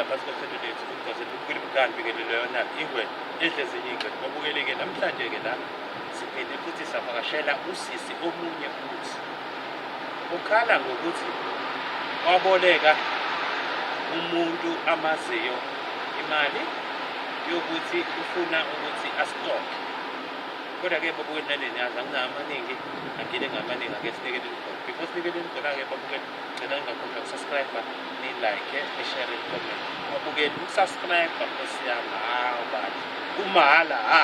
phasi kwa-family yethu ukuthi ukubukela imikani bikelelo yona ingwe ezinye ingwe babukele-ke namhlanje-ke la siphinde futhi savakashela usisi omunye futhi ukhala ngokuthi waboleka umuntu amaziyo imali yokuthi ufuna ukuthi asitokhe. Kodwa-ke babukeli naleni yazi angamaningi angile ngamaningi ake sinikele imigolo. Before sinikele imigolo-ke babukeli ngicela ngingakhohlwa ukusubscribe ni-like ni-share ni-comment. Babukeli ukusubscribe nkosi yami hawu bani kumahhala ha.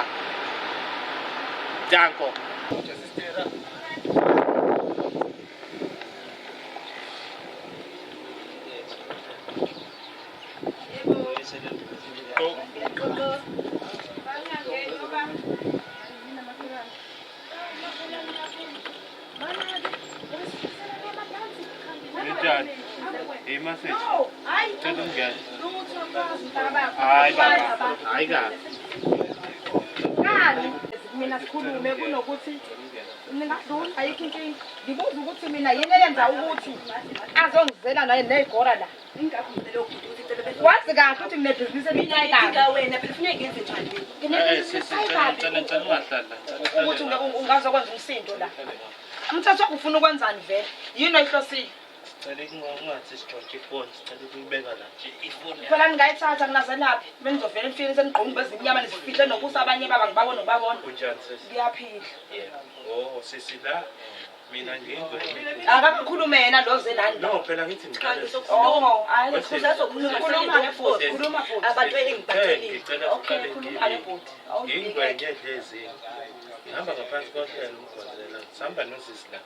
Danko. Message. Don't get. I got. Mina sikhulume kunokuthi ningadlula ayikho inkinga ngibuza ukuthi mina yini eyenza ukuthi azongizela naye negora la wazi kahle ukuthi nginebhizinisi eliyinkinga wena phela ufuna ngenze njani ukuthi ungazokwenza umsindo la umthetho ufuna ukwenzani vele yini oyihlosile phela ningayithatha ngingazelaphi benizovela emfini senigqoka bezimnyama nisifihle nokusa abanye baba ngibabona ngibabona ngiyaphila mina ngingwe akakhulume yena lo zelani no phela ngithi hayi khuluma abantu engibathelile okay khuluma lebhodi ngingwe ngedlezi ngihamba ngaphansi kohlelo umgwazela sihamba nosisi la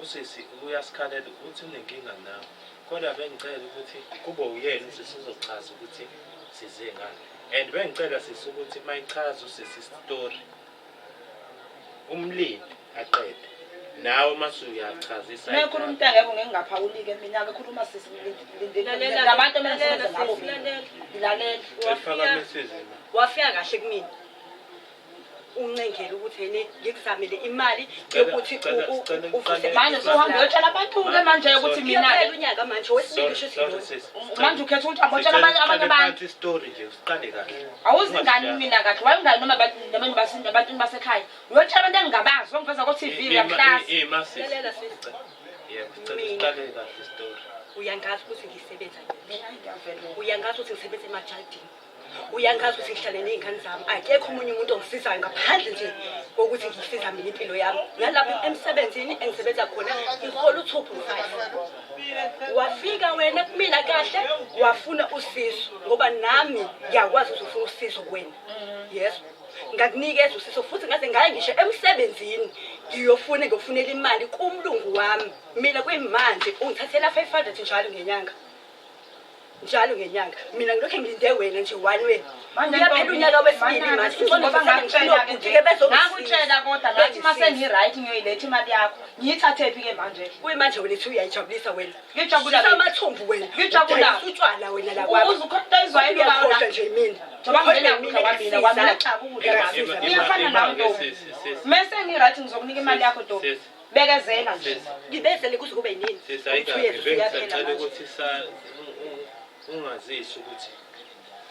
usisi uyasikhalela ukuthi unenkinga nawe kodwa bengicela ukuthi kube uyena usisi uzochaza ukuthi size ngani and bengicela sisi ukuthi mayichaza usisi story umlimi aqede nawe masuyachazisa nekhuluma umuntu angeke ngingaphawulike mina ke khuluma sisi labantu abasebenza ngabo lalela wafika kahle kumina uncengele ukuthi yini ngikuzamile imali yokuthi manje sohamba uyotshela abantu-ke manje ukuthi mina unyaka manje wesibili shuthi manje ukhetha ukuthi abotshela abanye abantu story nje usiqale kahle awuzingani mina kahle wayengani noma abantu basekhaya uyotshela abantu engingabazi ongiveza ku-TV yaklasi lalela sister usiqale kahle story uyangazi ukuthi ngisebenza uyangazi ukuthi ngisebenza emajardini uyangazi ukuthi ngihlale nezingane zami akekho umunye umuntu ongisizayo ngaphandle nje kokuthi ngisiza mina impilo yami ngalapha emsebenzini engisebenza khona ngihola u2.5 wafika wena kumina kahle wafuna usizo ngoba nami ngiyakwazi ukuthi ufuna usizo kuwena yes ngakunikeza usizo futhi ngaze ngaye ngisho emsebenzini ngiyofunela imali kumlungu wami mina kwemanje ungithathela 500 njalo ngenyanga mina ngilokho ngilinde wena nje one way uyaphela unyaka wesibili manje ngoba ngakutshela kodwa ngathi mase ngi-right ngiyoyiletha imali yakho ngiyithathephi-ke manje kuyimanje wena ethi uyayijabulisa wena ngijabula amathumbu wena ngijabula utshwala wena la kwakho uzukhotha izwayelo uyakhohlwa nje mina ngiyafana nawe ntombi mese ngi-right ngizokunika imali yakho ntombi bekezela nje ngibezele kuze kube yini ngicela ukuthi ungazisho ukuthi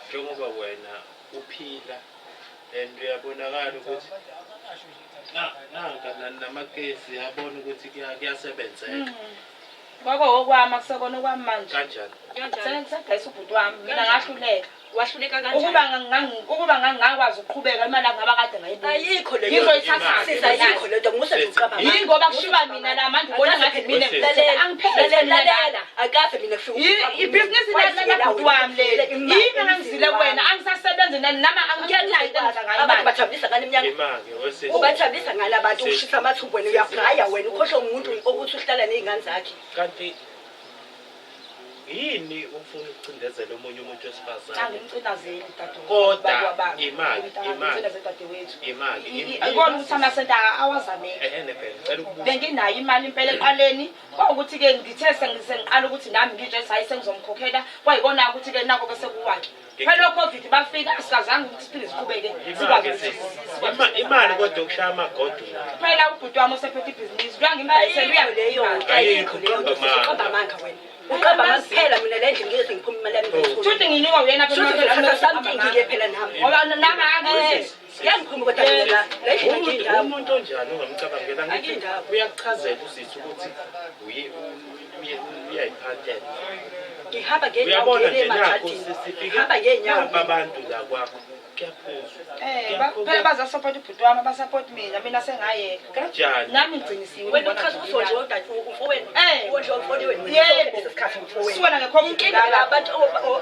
njengoba wena uphila and uyabonakala ukuthi nanka namakesi yabona ukuthi kuyasebenzeka kwako okwami akusekona okwami manje kanjani sengisadayisa ubhuti wami mina ngahluleka wahluleka kanjani ukuba ngangakwazi ukuqhubeka imali angaba kade ngayibuza ayikho le ngizoyithatha ayikho le nto nguse ucabanga yingoba kushiba mina la manje ubona ngathi mina lalela akaze mina ibhizinisi lana bhuti wami le yini angizile kuwena angisasebenzi nama angiyayitenza ngayo abantu bajabulisa ngani eminyaka ubathabisa ngala bantu ushisa amathumbu wena uyagaya wena ukhohlwa umuntu ukuthi uhlala nezingane zakhe kanti yini ufuna ukucindezela omunye umuntu wesifazane angimcinazeli kodwa imali ikona ukuthi amasenta awazamele benginayo imali impela eqaleni kwawukuthi-ke ngithe sengiqala ukuthi nami ngitshe hayi sengizomkhokhela kwayikona ukuthi-ke nako bese kuwakhe phela covid bafika sikazange ukuthi siphinde siqhubeke imali kodwa ukushaya amagodo phela ubhuti wami osephethe ibhizinisi kuyangimbayisela leyo ayikho leyo nto siqamba amanga wena uqamba masiphela mina le ndlu ngeke ngiphuma imali yami ngiyithola futhi nginikwa uyena phela something ngike phela nami ngoba nami ake siyangiphuma kodwa mina le ndlu ngiyindawo umuntu onjani ongamcabangela ngithi uyakuchazela usisi ukuthi uyayiphathela ngihamba uyabona ngeenyawo nje nakho emajardini sifike ngihamba ngeenyawo abantu la kwakho kuyaphuzwa phela bazasupport ubhuti wami abasupport mina sengayeka kanjani nami ngigcinisiwe wena uchaza usonje kodwa umfowenu wonje umfowenu lesikhathi umfowenu siwona ngekhomo inkinga labantu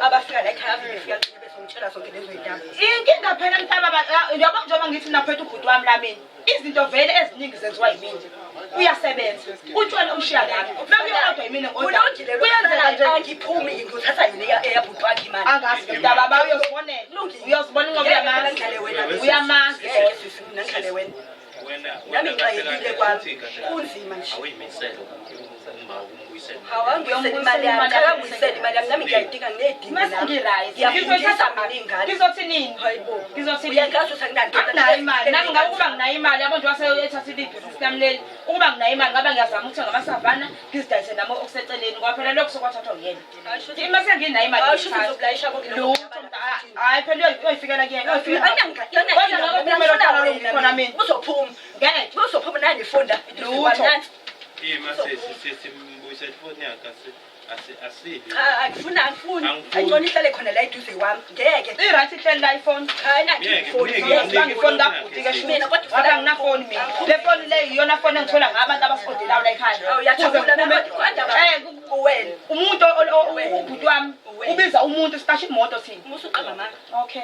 abafika la ekhaya befika ngitshela zonke lezo zinto inkinga phela mhlaba yabo njengoba ngithi naphethe ubhuti wami la mina izinto vele eziningi zenziwa yimina uyasebenza utshwala umshiya nami nakuyokodwa yimina ulungile kuyenzeka nje angiphumi ngizothatha yena eyabhuti wakhe imali angazi mntaba ba uyozibonela uyozibona ngoba uyamazi nangikhale wena wena nami ngixayekile kwami kunzima nje awuyimisele uma umbuyisela awangiyongibuyisela imali yami akangibuyisela imali yami nami ngiyayidinga ngiyedinga ngiyafundisa mina ingane ngizothi nini hayibo ngizothi uyangazi ukuthi anginayo imali nami ngabe ukuba nginayo imali yabo nje waseyethatha ibhizinisi lami leli ukuba nginayo imali ngabe ngiyazama ukuthenga amasavana ngizidayise nami okuseceleni ngoba phela lokho sokwathathwa uyena uma senginayo imali hayi phela uyoyifikela kuyena khona mina uzophuma ngeke uzophuma nanifunda ima sesimbuyisela ifoni yakhe asili angifuni ayintoni ihlale khona la eduze wami ngeke i-right ihleli la ifoni ngifoni kabhuti-ke mina kodwa ngoba nginafoni mina le foni le iyona foni engithola ngabantu abasifondelayo la ekhaya uwena umuntu ubhuti wami ubiza umuntu siqashe imoto thina musuqamba mama okay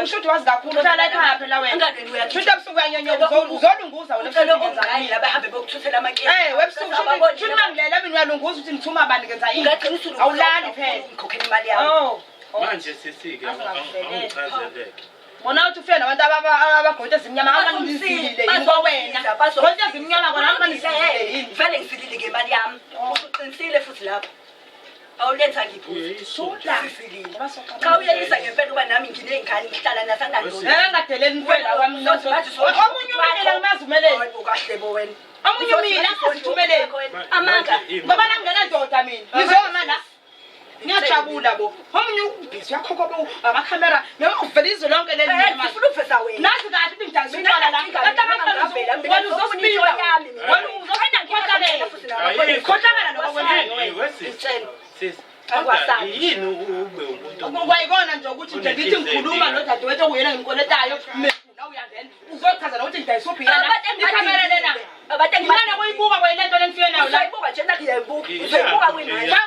usho ukuthi wazi kakhulu uhlala ekhaya phela wena futhi ebusuku uyanyonyoka uzolunguza wena bahambe bokuthuthela amakesi webusuku futhi mangilela mina uyalunguza ukuthi ngithuma abantu ngenza yini awulali phela ngikhokhela imali yami manje sisike awuchazeleke Mona uthi ufena abantu abagote ezimnyama abangisilile yinto wena gote ezimnyama kona abangisilile yini vele ngisilile ngemali yami uqinisile futhi lapho awulenza ngiphuza cha uyelisa ngempela kuba nami nginey'ngane ngihlala nasangandoni engadeleli mfela kwami omunye umele ngimazumeleni kahle bo wena omunye umile asithumeleni amanga ngoba nami ngenandoda mina ngizoma la ngiyajabula bo omunye ubhizi uyakhokho amakhamera ngiyokuvela izwe lonke leli ngifuna ukuveza wena nazi kahle ukuthi ngidaziswala la wena uzosiphiwa wena uzokhohlakala nokwenzayo yini ube umuntu kwayikona nje ukuthi nje ngithi ngikhuluma nodadewethu okuyena ngimkoletayo mina uyangena uzochaza nokuthi ngidayisophi ikhamera lena ngimane kuyibuka kwayile nto lenifike nayo la uzayibuka nje nakuyibuka uzayibuka kwimali la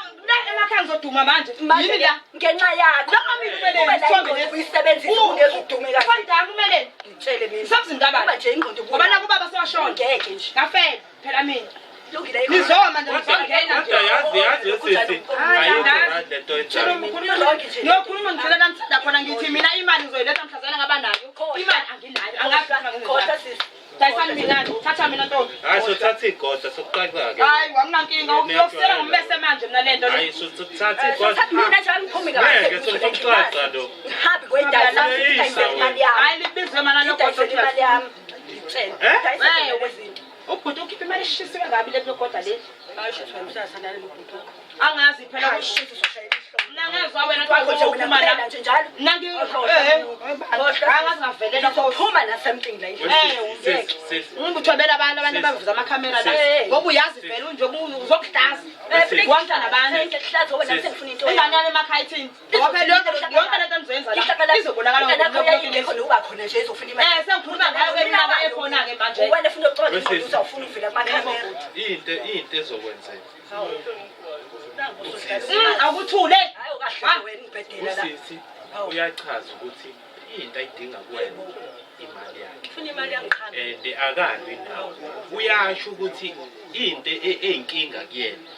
emakhaya ngizoduma manje yini la ngenxa yakho uyisebenzisa ungezudumeka kwandani umeleni ngitshele mina sabuzingabani nje ingqondo ngoba nakuba basewashona ngeke nje ngafela phela mina lungile ngizoma nje ngizongena kodwa yazi sisi ayikho lento enjani ngiyokhuluma ngicela namthanda khona ngithi mina imali ngizoyiletha mhlazana ngaba nayo imali anginayo angakhohlwa sisi dayisani mina uthatha mina ntombi hayi sothatha igoda sokuqaqa-ke hayi wanginankinga uyosela ngombese manje mina lento hayi sothatha igoda mina nje angiphumi ngeke sokuxaxa lo happy kwendaba la imali yami hayi libizwe mana idayisela imali yami ngitshela dayisela lezinto ubhuti ukhipha imali eshisiwe ngabi le kodwa le ayishithwa msasana le ubhuti angazi phela ayishithwa soshayela nangezwa wena xa ukhuluma la nje njalo nangi angazi ngavelela phuma na something la unguthobela abantu abavuza amakhamera la ngoba uyazi vele unje uzokuhlaza wonke nabantu ingane yami emakhaya ithini ngoba phela yonke lento nizoyenza la izobonakala uba khona nje izofuna imali sengikhuluma ngayo kweminyaka ekhona-ke manje wena funa ukuxoxa uzawufuna uvela kumakhamera into ezokwenzeka akuthule usisi uyachaza ukuthi into ayidinga kuwena imali yakhe ufuna imali yangikhamba and akalwi nawe uyasho ukuthi into eyinkinga kuyena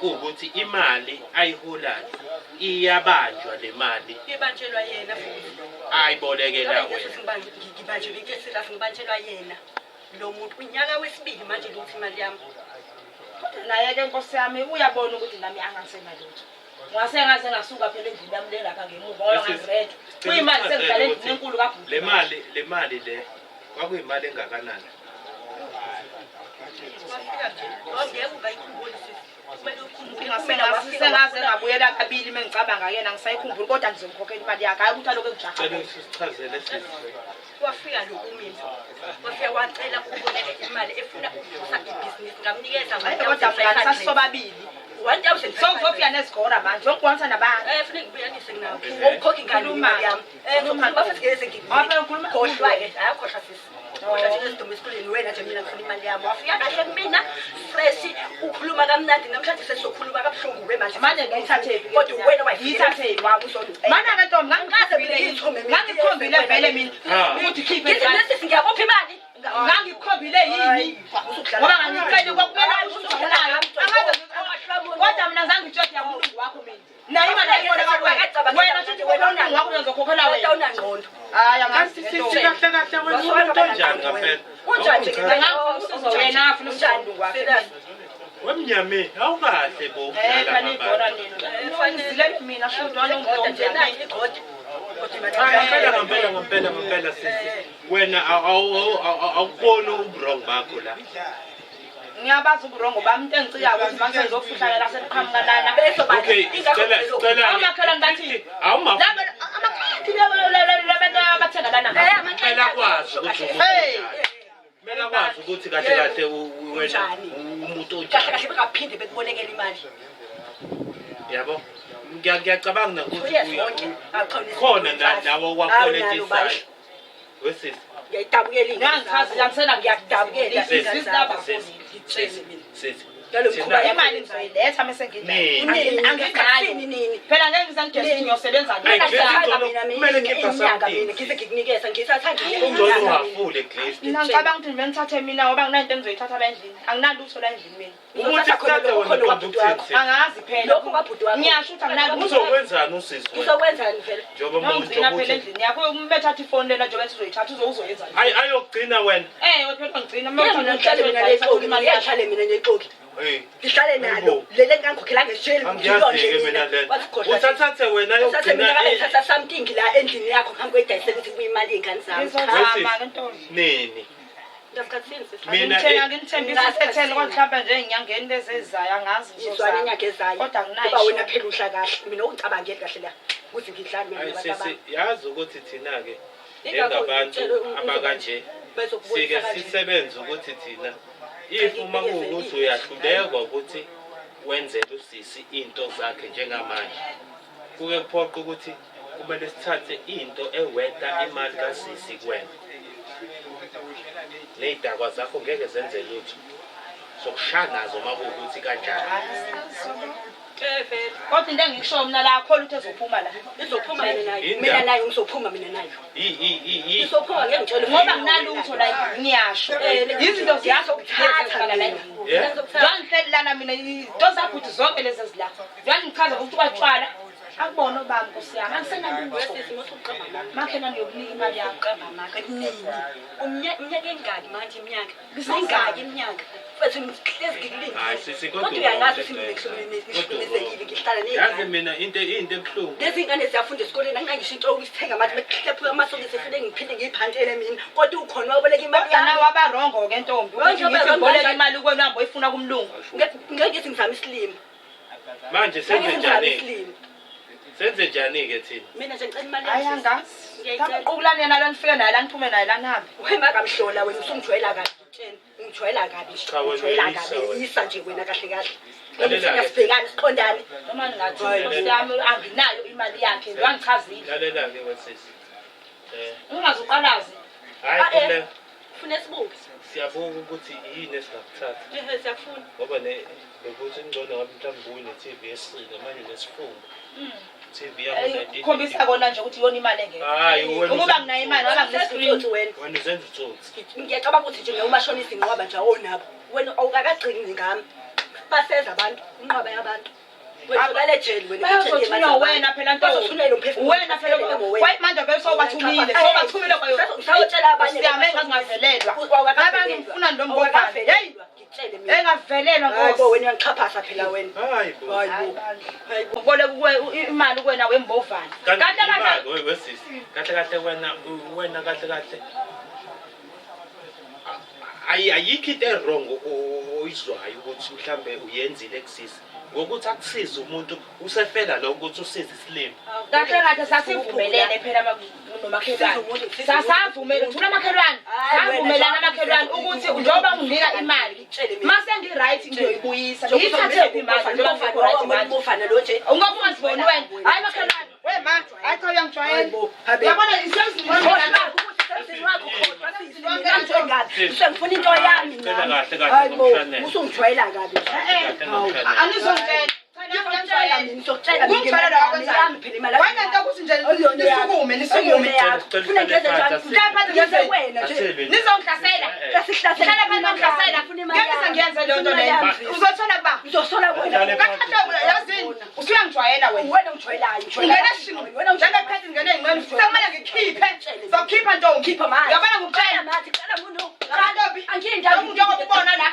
ukuthi imali ayiholayo iyabanjwa le mali ibanjelwa yena futhi ayibolekela wena ngibanjelwe ikesi lapho ngibanjelwa yena lo muntu unyaka wesibili manje ukuthi imali yami naye-ke nkosi yami uyabona ukuthi nami angasenalutho ngasengaze ngasuka phela endlini yami le lapha ngemuva ngoba ngazireda kuyimali sengidlala endlini enkulu kabhuti le mali le kwakuyimali engakanani ngeke ungayikhumbuli sisi Sengaze ngabuyela kabili mengicabanga kuyena ngisayikhumbula kodwa ngizomkhokhela imali yakhe hayi ukuthi aloku engijaha sichazele sisi wafika lo umini wafika wacela ukuboleka imali efuna ukuvusa ibhizinisi ngamnikeza kodwa mngani sasisobabili 1000 sokuzofika nezigora manje yokubonisa nabantu funeka ngibuyanise nawe ukhokha ingane imali yami bafike ngeze ngikhohlwa ke ayakhohlwa sisi kodwa nje esiduma esikoleni wena nje mina ngifuna imali yami wafika kahle kumina fresh ukhuluma kamnandi namhlanje sesizokhuluma kabuhlungu manje manje ngiyithathe kodwa wena wayithathe wami uzongicela mana ke ntombi ngangikhombile vele mina ukuthi khiphe ngisisi ngiyabopha imali ngangikhombile yini ngoba ngangicela kokumele uzokholayo kodwa mina ngangitshothe yakulungu wakho mina nayo imali ayibona wena futhi kulungu wakho uzokhokhela wena unangqondo hayi angazi kahle kahle wena unjani ngaphela unjani ke ngangisizo wena afuna umlungu wakho wemnyame awukahle bo khani ibona nini zile mina futhi walongqondo ngempela sisi wena awuboni uburongo bakho la ngiyabaza uburongo bami into engicika ukuthi manje ngizofihla la seqhamukanana okay sicela amakhelwane bathi awuma abathenga lana kumele akwazi ukuthi kumele akwazi ukuthi kahle kahle wena umuntu kahle kahle bengaphinde bekubolekela imali yabo ngiyacabanga ukuthi uyezonke khona nawo wakoletisayo wesisi ngiyayidabukela ngiyachaza yangisena ngiyakudabukela sisi imali ngizoyiletha mase ngingini phela ngeke ngisangijesi ngiyosebenza ungafule Grace mina ngicabanga ukuthi ngibengithathe mina ngoba nginanto engizoyithatha la endlini anginalutho la endlini mina ukuthi kuthatha wena conduct angazi phela ngiyasho ukuthi anginalutho uzokwenzani usisi uzokwenzani vele njoba manje phela endlini yakho umethatha ifoni lena njengoba sizoyithatha uzoyenza ayogcina wena wena ngicina mina ngihlale mina ngeqoki ngihlale nalo lele ngangikhokhela ngesheli uthathathe wena yokugcina something la endlini yakho ngaphambi kwedayisela ukuthi kuyimali yengane zami nini mina ngithembisa sethele kodwa nje enyangeni lezezayo angazi ngizwana inyanga ezayo kodwa akunayo kuba wena phela uhla kahle mina ungicabangeli kahle la ukuthi ngidlala mina sisi yazi ukuthi thina ke njengabantu abakanje sike sisebenze ukuthi thina ifuma ukuthi uyahluleka ukuthi wenzele usisi into zakhe njengamanje kuke kuphoqa ukuthi kumele sithathe into ewetha imali kasisi kuwena nezidakwa zakho ngeke zenze lutho sokushaya nazo makuwukuthi kanjani kodwa into engisho mina la akho lutho ezophuma la izophuma mina nayo ngizophuma mina nayo izophuma ngeke ngitshele ngoba nginalutho la ngiyasho izinto ziyasho ukuthatha la ngihlelela mina into zakho ukuthi zonke lezi zila ngichaza ukuthi kwatshwala akubona obami kusiyama angisenalutho makhena niyokunika imali yakho umnyaka engaki manje iminyaka ngizingaki iminyaka futhi ngihlezi ngikulinda hayi sisi kodwa uyangazi ukuthi ngikuhlukumezekile ngihlala yazi mina into ebuhlungu lezi ngane ziyafunda esikoleni anginangisho into yokusithenga manje bekhlephuka amasokisi efike ngiphinde ngiyiphantele mina kodwa ukhona waboleka imali yami wabarongo ke ntombi ukuthi ngiboleka imali kwena uhambe uyifuna kumlungu ngeke ngithi ngizama isilimo manje senze njani ke thina mina nje ngicela imali hayi angazi ukulani yena la nifike naye la niphume naye la nihambe wema kamhlola wena usungijwayela kabi tshela ngijwayela kabi ngijwayela kabi isa nje wena kahle kahle ngifuna sibhekane siqondane noma ningathi yami anginayo imali yakhe ngiwangichazile lalela ke wesisi ungazuqalazi hayi ufuna sibuke siyabonga ukuthi yini esingakuthatha siyafuna ngoba bekuthi ingcono ngabe mhlawumbe uyi ne-TV yesile manje nesifungo TV yami khombisa kona nje ukuthi yona imali engeke hayi wena ukuba nginayo imali ngoba ngine-screen wena uzenza utsotsi ngiyacabanga ukuthi nje ngumashonisi ngoba nje awonabo wena awukakagcini ngami baseza abantu inqwaba yabantu wena jeli wena wena phela ntombi wena phela manje vele sobathumile sawutshela abanye siyame ngazingavelelwa abantu ngifuna ndombovane hey engavelelwa ngoba wena uyangichaphasa phela wena hayi bo uboleka imali kuwena wembovane kahle wesisi kahle wena kahle ayikho into wrong oyizwayo ukuthi mhlambe uyenzile kusisi ngokuthi akusize umuntu usefela lo ukuthi usize isilimo kahle kahle sasivumelene phela nomakhelwane sasavumela ukuthi unamakhelwane savumelana amakhelwane ukuthi njengoba unginika imali mase ngiright ngiyoyibuyisa ngiyithathe imali njengoba ngiright imali ungoba sibona wena hayi makhelwane wema ayi cha uyangijwayela yabona isebenzini Ngifuna into yami mina. Hayibo, usungijwayela kabi. Anizongitshela. Ngizokutshela Ungitshela la kwenzani phela imali. Wena into ukuthi nje nisukume. Ufuna ngenze njani? Ngeze wena nje. Nizongihlasela. Sesihlasela Phela ngihlasela. Ngeke ngiyenze le nto leyo. Uzothola kuba. Uzosola wena. Kahle yazini. Usuyangijwayela wena. Wena ungijwayelayo. Ungena shimo. Wena njengephethe ngene ngqondo. Sekumele ngikhiphe. Zokhipha ntombi. Khipha manje. Yabona ngikucela mathi cela muntu. Kantobi. Angiyindaba ngiyokubona la.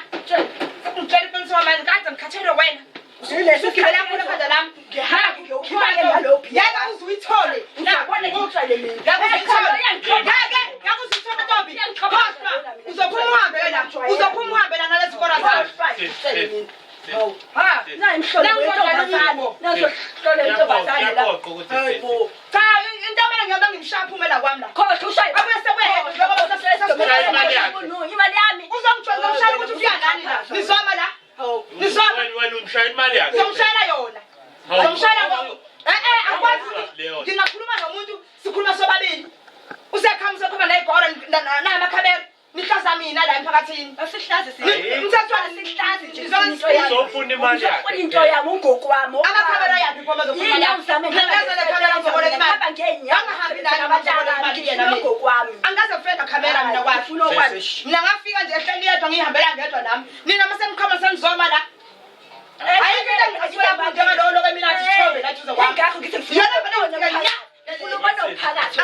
Ngicela iqiniso manje kade ngikhathele wena. Usukhipha phela khanda lami. Ngihamba ngiyokhipha ke ngalophi. Yeke uzuyithole. Ngiyabona ngikucela mina. Yeke uzuyithole ntombi. Phosla. Uzophuma uhambe wena. Uzophuma uhambe la nalezi kora zakho. Ha, nayi mhlolo wentombazane. Naso hlolo wentombazane la. Hayibo. Cha, into mina ngiyobe ngimshaphumela kwami la. Khohle ushaye. Abese kwehelo njengoba sasesasibona imali yami. Uzongitshela ushaya ukuthi ufika ngani la. Nizoma la. Nizoma. Wena umshayela imali yakhe. Ngizomshayela yona. Ngizomshayela yona. Akwazi. Ngingakhuluma nomuntu sikhuluma sobabili. Usekhamisa khona la igora namakhamera. Nihlaza mina la emphakathini. Asihlaze Ngithathwa sihlaze nje. Uzofuna imali yakhe. Ufuna into yami ungoku wami. Amakhamera yakhe phoma zokhuluma. Yini uzame ngingazele kamera ngizoboleka imali. Hamba ngenyanga. Angahambi nani ababoleka imali yena mina. Ungoku wami. Angaze kufika kamera mina kwathi. Ufuna okwazi. Mina ngafika nje ehleli yedwa ngihambela ngedwa nami. Nina mase ngikhama sengizoma la. Ayikho into engizithola kude ngalolo kwemina sithobe la duze kwami. Ngakho ngithi ngifuna ukubona umphakathi.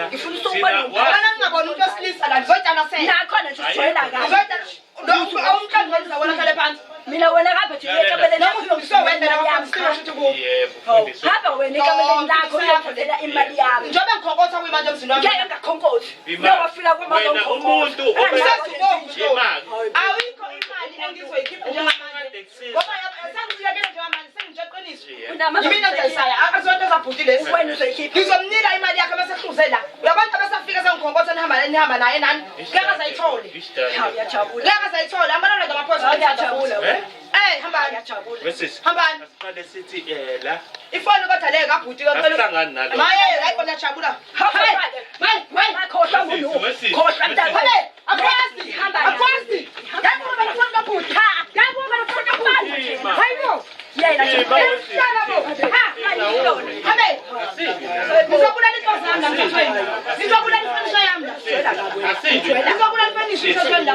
Ngifuna ukubona Wena ngingabona umuntu wesilisa la ngizotshana sena. nakhona nje sijwayela kabi. Ngizotshana. Awumkhandi wenza wona khale phansi. Mina wena ngabe nje uyekabele Noma uzongizowenda la phansi sisho ukuthi Yebo. hamba wena ekabeleni lakho uyakholela imali yami. njobe ngikhonkotha kuyimanje emzini wami. Ngeke ngakhonkotha. Imali. Wafika kwamanye Wena umuntu Awikho imali engizoyikhipha njengamanje. Ngoba sengiziyekele njengamanje sengijaqinisa. Yimina ngiyisaya akazonto zabhutile lesi. Wena uzoyikhipha. Ngizomnika imali yakhe bese hluze la. Uyabantu abasafika sengikhonkotha nihamba naye nani. Ngeke azayithole. Ngiyajabula. Ngeke azayithole. Amalona zamaphoyisa Ngiyajabula. hambani. Ngiyajabula. Wesisi. Hambani. Asiqale sithi la Ifoni kodwa le kabhuti asihlangani nalo. Maye hayi kodwa ngiyajabula. Khohlwa muntu. Khohlwa mntana. Akwazi. Akwazi. Yabo bafuna kabhuti. Yabo bafuna kabhuti. Hayibo. Yena nje. Habe. Ngizobulala intosi yami namhlanje. Ngizobulala ifenisha yami la. Ngizobulala ifenisha yami la.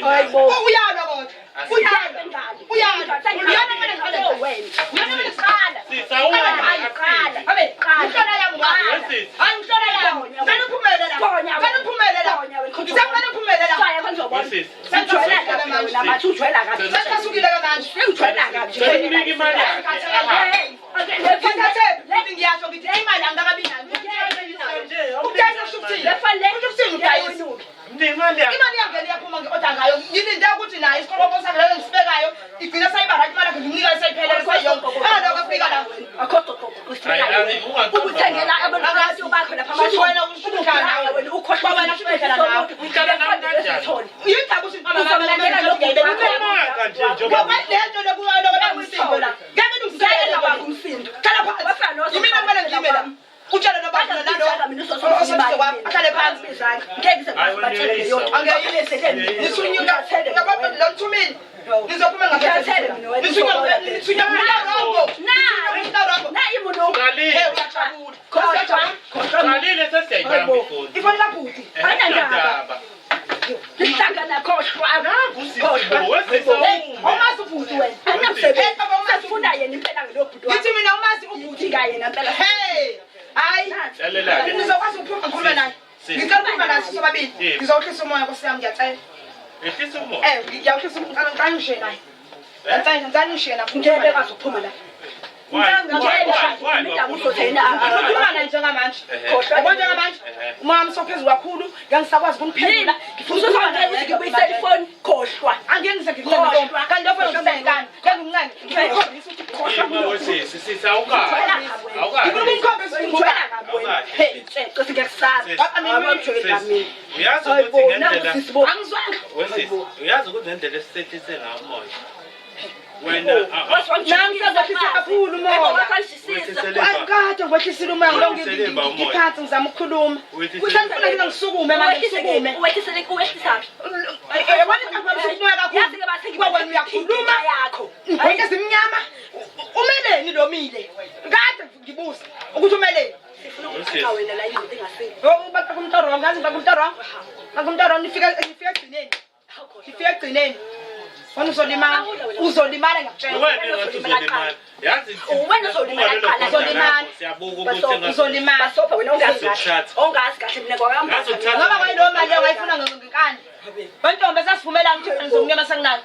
Hayibo. Uyalwa kodwa. Uyalwa. Uyalwa. Uyalwa mina ngale wena. Uyalwa mina siqala. Qala. Habe. Ngihlola yami ngqala. Hayi ngihlola yami. Ngicela uphumele la. Ngicela uphumele la. Ngicela uphumele la. Shaya konzoba. Sengijwayela kabi wena mathi ujwayela kabi. Sesasukile kamanje. Sengijwayela kabi. Sengikunika imali yakhe. Ngithathe ngiyasho ngithi imali angakabi nayo. Ukuthatha ushubutile. Ushubutile udayisa. Imali yakhe. Imali yangene yaphuma ngi-order ngayo. Yini into yokuthi nayo isikolo sakhe ngisibekayo igcina sayibara imali yakhe ngimnika sayiphelele sayonke. Alo kafika la. Ukuthengela abantu bakho lapha Wena ushubuthala wena ukhohlwa wena ushubuthala nawe. Yindaba uthi uzomlandela lokho ngoba lento lokuwalo kwamsindo la. Ngeke ngiyela ngizisayela umsindo. Khala phansi. Yimina kumele ngime la. Utshela nobantu lalo. Ahlale phansi. Ngeke ngizobatshela yonke. Angeke nisunyuka ngabantu lo Mthumile. Nizophuma ngaphezulu. Nisunyuka Rombo. Nayi muno. Qalile sesiyayibamba ifoni. Ifoni kabhuti. Ayinandaba. Ngihlangana khohlwa. Awumazi ubhuti wena. Anamsebenzi. Sifuna yena impela ngelobhuti wakho. Ngithi mina umazi ubhuti. Uthi yena impela. Hey. Hayi. Lalela ke. Nizokwazi ukuphuma ngikhuluma naye. Ngicela ukuphuma naye sobabili. Ngizohlisa umoya Nkosi yami ngiyacela. Ehlisa umoya. Ngiyawuhlisa umoya ngicela ngishiye naye. Ngicela ngishiye naye. Ngeke bazophuma la. Ngikhuluma naye njengamanje. Khohlwa njengamanje. Uma wami sophezulu kakhulu, ngangisakwazi ukuniphendula. Usufanele ukuthi ngibuyisele ifoni khohlwa. Angeke ngizekukhohlwa. Kanti ofuna ukusengane. Ngengumncane. Ngikhombisa ukuthi khohlwa. Ima wesisi sisi awukahle. Ngifuna ukumkhombisa ukuthi ngijwayela kabwe. Hey, cishe ngiyakusazi. Abamjwayela mina. Uyazi ukuthi ngendlela angizwanga. wesisi uyazi ukuthi ngendlela esithethise ngayo moya. Wena nami sezafisa kakhulu umoya. Kade ngwehlisile umoya ngiphansi ngizama ukukhuluma. Kusengifuna mina ngisukume manje ngisukume. Wethisele kuwehlisaphi? Yazi ke bathi wena uyakhuluma yakho. Wena simnyama. Umeleni lo mile. Kade ngibuza ukuthi umeleni. Sifuna wena la indoda engasini. Bathi kumntoro ngazi bakumntoro. Bakumntoro nifika egcineni. Nifika egcineni. Wena uzolimala ngakutshela. Wena uzolimala. Yazi wena uzolimala. Siyabuka ukuthi uzolimala. Basopa wena ongazi kahle mina kwakamba. Ngoba kwayilo mali ongayifuna ngenkani. Bantombi esasivumela ukuthi ngizomnyama senginayo.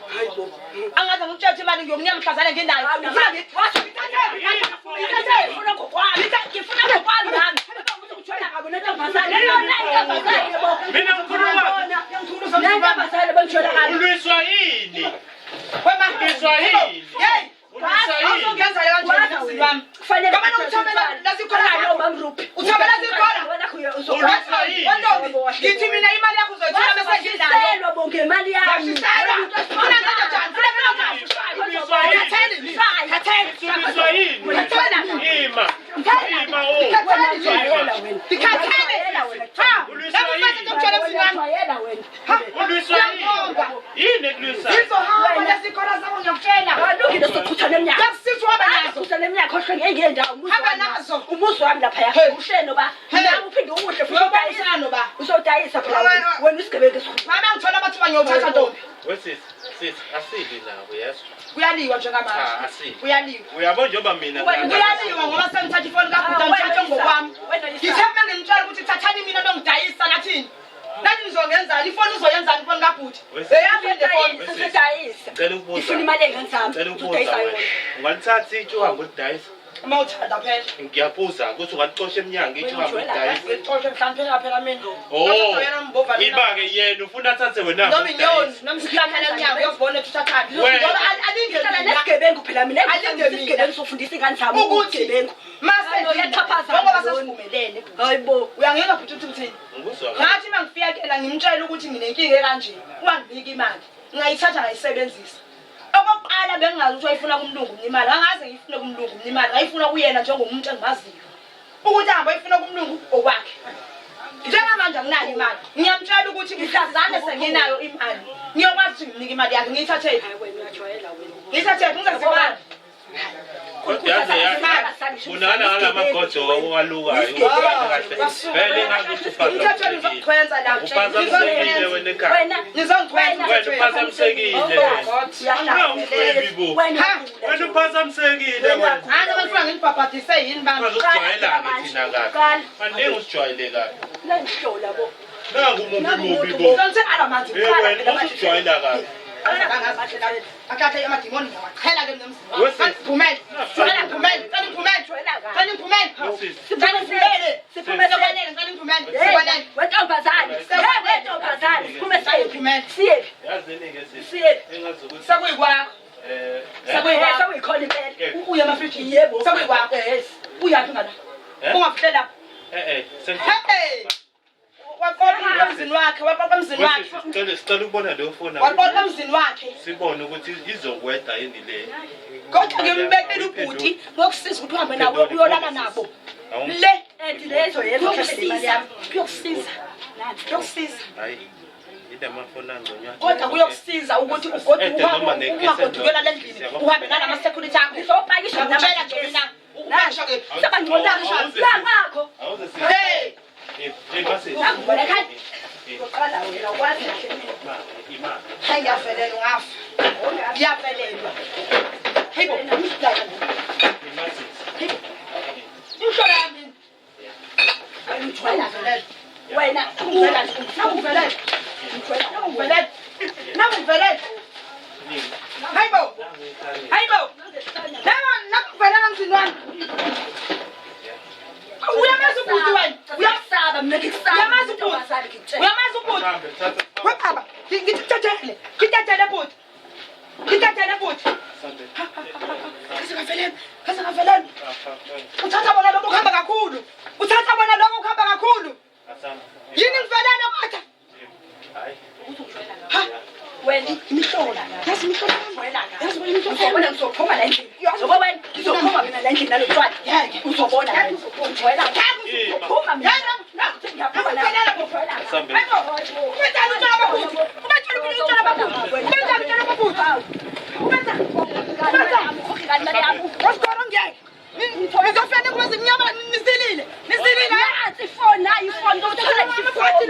Angaze ngitshela imali ngiyomnyama mhlazane nginayo. Ngifuna ngithi wathi ngithathe ngifuna ngokwami. Ngifuna ngokwami nami. Ukuthola kabi nentombazane. Mina ngikhuluma. Nentombazane bangithola kabi. Ulwiswa yini? Wema Ulwiswa yini? Hey. Awuzongenza kanjani emzini wami? Kufanele Ngoba uthomela lasikhola lo mamruphi. Uthomela sikhola. Ulwiswa yini? Ngithi mina imali yakho uzoyithola bese ngidlala. Selwa bonke imali yami. Funa ngento njani? Funa ngento njani? Ulwiswa yini? Ima. Ima o. Dikhathele. Ha. Namufaka ngitshela emzini wami. Ulwiswa yini? Yini kulwisa? Sizohamba lasikhola sakho ngiyakutshela. Alungile sokuthutha neminyaka. Yakusithwa nazo. Sokuthutha neminyaka khohlwe ngeke ndawo. Hamba nazo. Umuzi wami lapha yakho. Uhleno ba. Nawe uphinde uhle futhi Uyobalisana ba. uzodayisa phela wena isigebengu esikhulu. Mama ngithola bathi bangiyothatha ntombi. Wesisi asibi nawe yeso. Kuyaliwa njengamanje. Asibi. Kuyaliwa. Uyabona njengoba mina Kuyaliwa ngoba sengithatha ifoni kaBhuta ngithathe ngokwami. Ngithe mina ngimtshela ukuthi thathani mina nongidayisa nathini. Nathi nizongenzani ifoni uzoyenzani ifoni kaBhuta. Eyaphi le foni? Usedayisa. Cela ukubuza. Ifuna imali engani sami. Cela ukubuza wena. Ungalithatha itshe uhambe ulidayisa. Uma uthanda phela. Ngiyabuza ukuthi ungalicosha eminyanga itshe uhambe ulidayisa. Ngixoxe mhlawumbe phela mina. Iba-ke yena ufuna athathe wena. Noma inyoni, noma isihlathana eminyango uyobona ukuthi uthathani. Ngoba Ngihlala alinde nesigebengu phela mina. Alinde mina. Isigebengu sofundisa ingane zami ukuthi ubugebengu. mase Uyaxhaphaza ngoba sesivumelene. Hayibo. Uyangeka futhi uthini? Ngikuzwa. Ngathi mangifiyakela ngimtshela ukuthi nginenkinga kanje. Unganginika imali. Ngayithatha ngayisebenzisa. Okokuqala bengingazi ukuthi wayifuna kumlungu imali. Angaze ngifune kumlungu imali. Ngayifuna kuyena njengomuntu engimaziyo. Ukuthi hamba ayifuna kumlungu okwakhe. Njengamanje anginayo imali. Ngiyamtshela ukuthi mhlazane senginayo imali. Ngiyokwazi ukuthi nginike imali yakhe ngiyithathe. Wena uyajwayela wena. Ngiyithathe ngizazimali. Unala ngalamagojo walukayo. Vele ngakuthi Ngithathe ngizokukhwenza la. uphazamisekile wena ekhaya. Wena Ngizokukhwenza. Wena uphazamisekile. Wena uphazamisekile wena. Ana bafuna ngibhabhadise yini bani? Uzojwayela-ke thina kahle. Mandingi usijwayele kahle. Nangihlola bo. Nangu umubi bo. Ngizonse alamanzi. Wena usijwayela kahle. Akathe amadimoni ngiyawachela ke mnumzane. Kangiphumele. Jwayela ngiphumele. Kangiphumele. Kangiphumele. Kangiphumele. Siphumele kwanele kangiphumele. Kwanele. Wentombazane. Wentombazane. Siphume Kangiphumele. siyephi? Yazini-ke sisi. Siyephi? Engazukuthi Sekuyikwakho. Sekuyikhona impela. Uya emafrijini. Yebo. Sekuyikwakho. Uyaphi ngala? Ungafutela. Hey. Waqoqa emzini wakhe, waqoqa emzini wakhe. Sicela ukubona leyo foni. Waqoqa emzini wakhe. Sibone ukuthi izokweda yini le. Kodwa ngimbekela ubhuti ngokusiza ukuthi uhambe nawe uyolala nabo. Le Lezo yezo imali yami. kuyokusiza. Kuyokusiza. Hayi. Idamafoni angonywa. Kodwa kuyokusiza ukuthi ungagodukela le ndlini. Uhambe nalama security akho. Ngizopakisha Ngitshela nje mina. Ukupakisha ke. Sabangibonakisha lakho. Hey. Basi. Ngibona ekhaya. Uqala wena ukwazi kahle mina. Imali. Hayi ngiyafelela ngafa. Ngiyafelelwa. Hayibo. Imali. Inhlola yami. Ngijwayela wena Ungivela. Ungivela. Ungivela. Hayibo. Hayibo. Nakuvela mzini wami. Uyamazi ubhuti wena. Uyasaba mina ngikusaba. Uyamazi ubhuti. Uyamazi ubhuti. Uthatha bona lokho kuhamba kakhulu. Uthatha bona lokho kuhamba kakhulu. Yini ngivelele kodwa? Hayi. Ha. Wena imihlola. Yazi imihlola. Yazi wena imihlola. Uzobona ngizophuma la endlini. Ngoba wena ngizophuma mina la endlini nalotshwala. Yeke uzobona la uzobona. Uzophuma mina. Ngiyaphuma la. Sambe. Ubenzani utshwala babuthi? Ubenzani utshwala babuthi? Ubenzani utshwala babuthi? Wasikoro ngeke. Ngizofenda kuba zimnyama nisilile. Nisilile. Yazi ifoni hayi ifoni ngothola ifoni.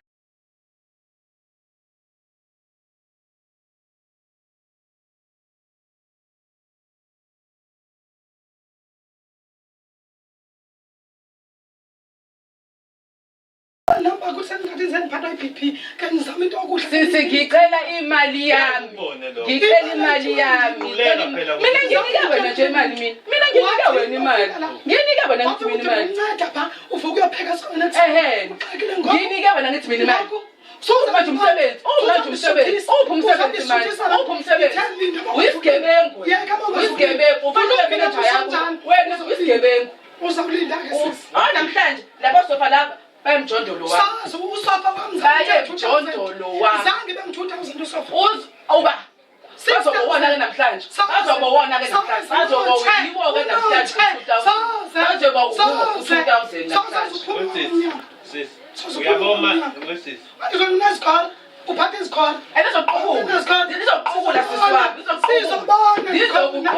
Namba kusengathi sengiphatha iBP ke ngizama into okuhle. Sisi ngicela imali yami. Ngicela imali yami. Mina nginika wena nje imali mina. Mina nginika wena imali. Nginika wena ngithi mina imali. Unceda pha uvuka uyapheka sikona. Ehe. Nginika wena ngithi mina imali. Manje umsebenzi. Manje umsebenzi. Uphi umsebenzi manje? Uphi umsebenzi? Uyisigebengu. Uyisigebengu. Ufuna mina njaya yakho. Wena uyisigebengu. Uzawulinda ke sisi. Namhlanje labo sofa laba bayimjondolo wami. Sazi usofa wami. Bayimjondolo wami. Zange bengi-2000 usofa. Awuba. Bazobona ke namhlanje. Bazobona ke namhlanje. Bazoba yiwo ke namhlanje 2000. Bazoba u2000 namhlanje. Sis. Uyabona wesisi. Ayizonezikhala. Uphathe isikhala. Elizoqhubula. Lizoqhubula sisiwami. Sizobona. Lizoqhubula.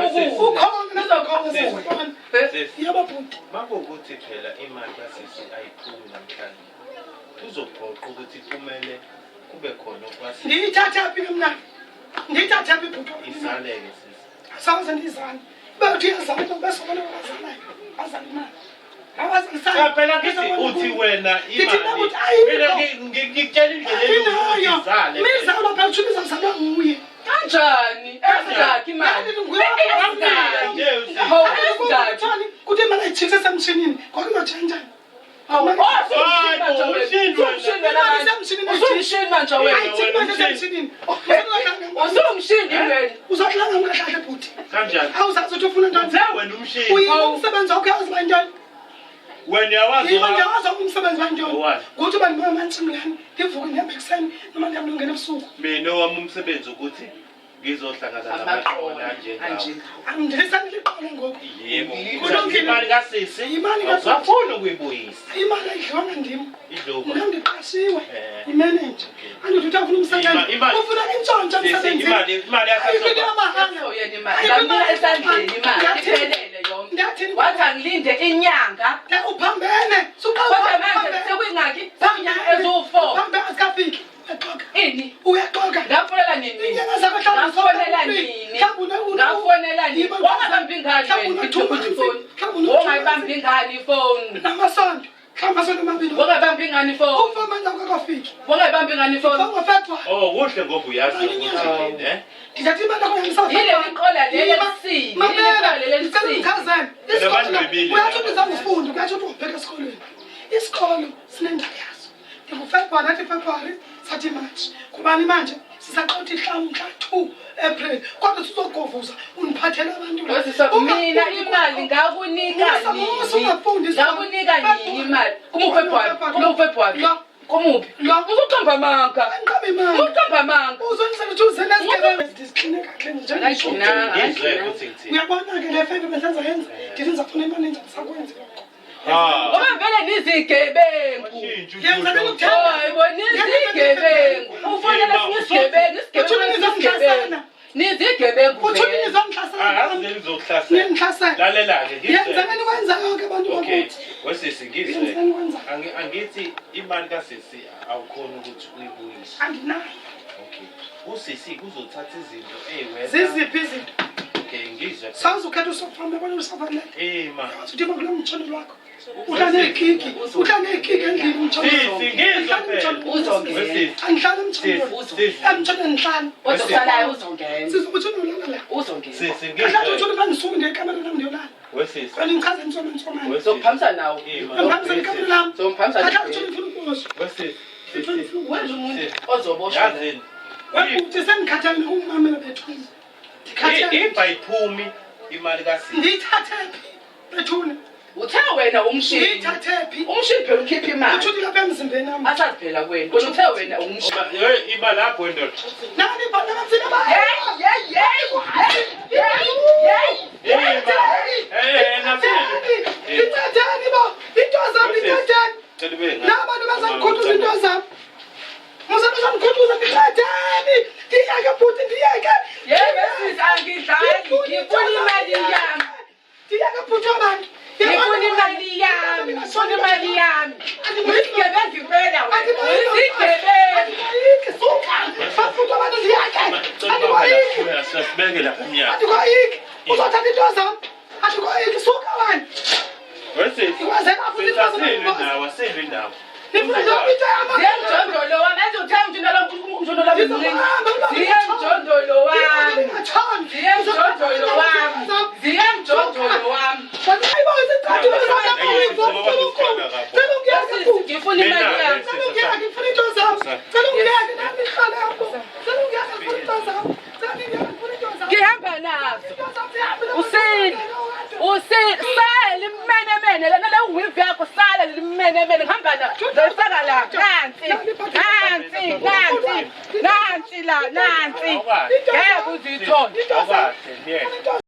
Yebo bhuti. Makuwukuthi phela imali kasisi ayiphumi namhlanje. Uzophoqa ukuthi kumele kube khona okwasi. Ngiyithathaphi ke mna? Ngiyithathaphi bhuti? Isaleke sisi. Asaze ndizana. Bathi yazama bese bona bazanayo. Bazana imali. Cha phela ngithi uthi wena imali. Mina ngikutshela indlela elungile. Mizalo lapha uthulisa zama nguye. Kanjani? Ezakhe imali. Hawu, kuthi imali ayithise semshinini. Kwakuzotshenjani? Usumshini manje wena. Usumshini wena. Uzohlanga umkahlahle bhuti. Kanjani? Awuzazi ukuthi ufuna ntoni? Wena umshini. Uyumsebenzi wakho yazi bantwana. Wena yawazi Yima ngiyawazi umsebenzi bantwana. Owazi. Ukuthi bani mantsimlani, ngivuke ngihambe ekuseni noma ngihambe ngene ebusuku. Mina owami umsebenzi ukuthi ngizohlangana namaqola kanje. Angidisani liqole ngoku. Yebo. Imali kasisi. Imali kasisi. Awufuni ukuyibuyisa. Imali ayidlonga ndim. Idloba. Mina ngiqashiwe. Imanager. Andithi ufuna umsebenzi. Ufuna intshontsha emsebenzini. Imali Ayifike yakho. amahanga. Yena imali. Ngamnika esandleni imali iphelele yonke. Wathi angilinde inyanga. Uphambene. Kodwa manje sekuyingaki? Inyanga eziwu4. Phambe asikafiki. Uyaqoqa. Ini? Uyaqoqa. Ngafonela nini? Inyanga zabahlali. Ngafonela nini? Ngafonela nini? Wangabambi ingane wena ifoni. Wangabambi ingane ifoni. Namasonto. Amasonto amabili. Wangabambi ingane ifoni. Ufa manje akafiki. Wangabambi ingane ifoni. Ufafethwa. Oh, kuhle ngoba uyazi ukuthi yini, Ndizathi imali yakho yangisafika. Yile liqola leli lesini. Liqola leli lesini. Ngizani? Uyathi uzama ufunda, uyathi upheka esikolweni. Isikolo sinendaba yazo. NgoFebruary nathi February sathi March. Kubani manje? Sisaqotha ihlamhla 2 April. Kodwa sizogovuza uniphathela abantu. Mina imali ngakunika nini? Ngakunika nini imali? KuFebruary. KuFebruary. Komuphi? Uzoqamba amanga. Uzoqamba amanga. Uzonisela ukuthi uzena esigebengu. Discipline kahle nje. ngizwe ukuthi ngithini. Uyabona ke le favor besenza yenza. Ngithi ngizafuna imali enje ngisakwenza. Ngoba vele nizigebengu. Ngiyenzela ukuthanda. Hayibo nizigebengu. Ufonela isigebengu, isigebengu. Nizigebengu. Uthini nizongihlasela? Ngizokuhlasela. Ngiyangihlasela. Lalela-ke Ngiyenzela nikwenza yonke abantu okay bakuthi. wesisi ngizwe angithi imali kasisi awukhona ukuthi uyibuyise. Anginayo. Okay usisi kuzothatha izinto eyiwena. Ziziphi izinto? Okay ngizwe. Sazi ukhetha usofana yabona usofana. Ma. Uthi makulo mthondo lwakho. Uhlangekiki endlini umthondo. Sisi ngizwe phela. Uzongena. Angihlala umthondo. Emthondo ngihlala. Odosalayo uzongena. Sizokuthi unolala la. Uzongena. Sisi Ngathi ngizwe. uthi bangisuke ngekamera lami ngiyolala. Wesisi. Kwani ngichaza insomensomane. Uzophamisa nawo. Ngiphamisa ngekamera lami. Uzophamisa Ngathi nawo. uthi ufuna ukuboshwa. Wesisi. Wenza umuntu ozoboshwa. Yazini. Wakuthi sengikhathele kumamela bethuna. Ndikhathele. Iba iphumi imali kasisi. Ngiyithathe phi? Bethuna. Uthe wena umshini. Ngithathephi? Umshini phela ukhipha imali. Uthi lapha emzimbeni wami. Asazi phela kwena. Kodwa uthe wena umshini. Iba lapho ndoda. Nani bana kamsina ba? Ngithathani bo. Into zami ngithathani. Nabantu bazamkhuthuza into zami. Muzamkhuthuza ngithathani. Ngiyeke futhi ngiyeke. Yebo sisi angidlali. Ngifuna imali yami. Ngiyeke futhi abantu. Ngifuna imali yami. Ngifuna imali yami. Uyigebengu impela wena. Uyigebengu. Suka. Bafutha abantu ngiyeke. Sibeke lapha emnyango. Andikoyiki. Uzothatha into zami. Andikoyiki suka wena. Wesisi. Ikwazela futhi into zami. Asilwi ndawo. Ziyemjondolo wami. Enze uthenge umjondolo wami mncane. Ziyemjondolo wami. Ziyemjondolo wami. Ziyemjondolo wami. Ngifuna imali yami. Ngihamba nazo. Sala limenemene lana la wivi yakho sala limenemene ngihamba na ngisaka la nansi la ngeke uzithole Awukade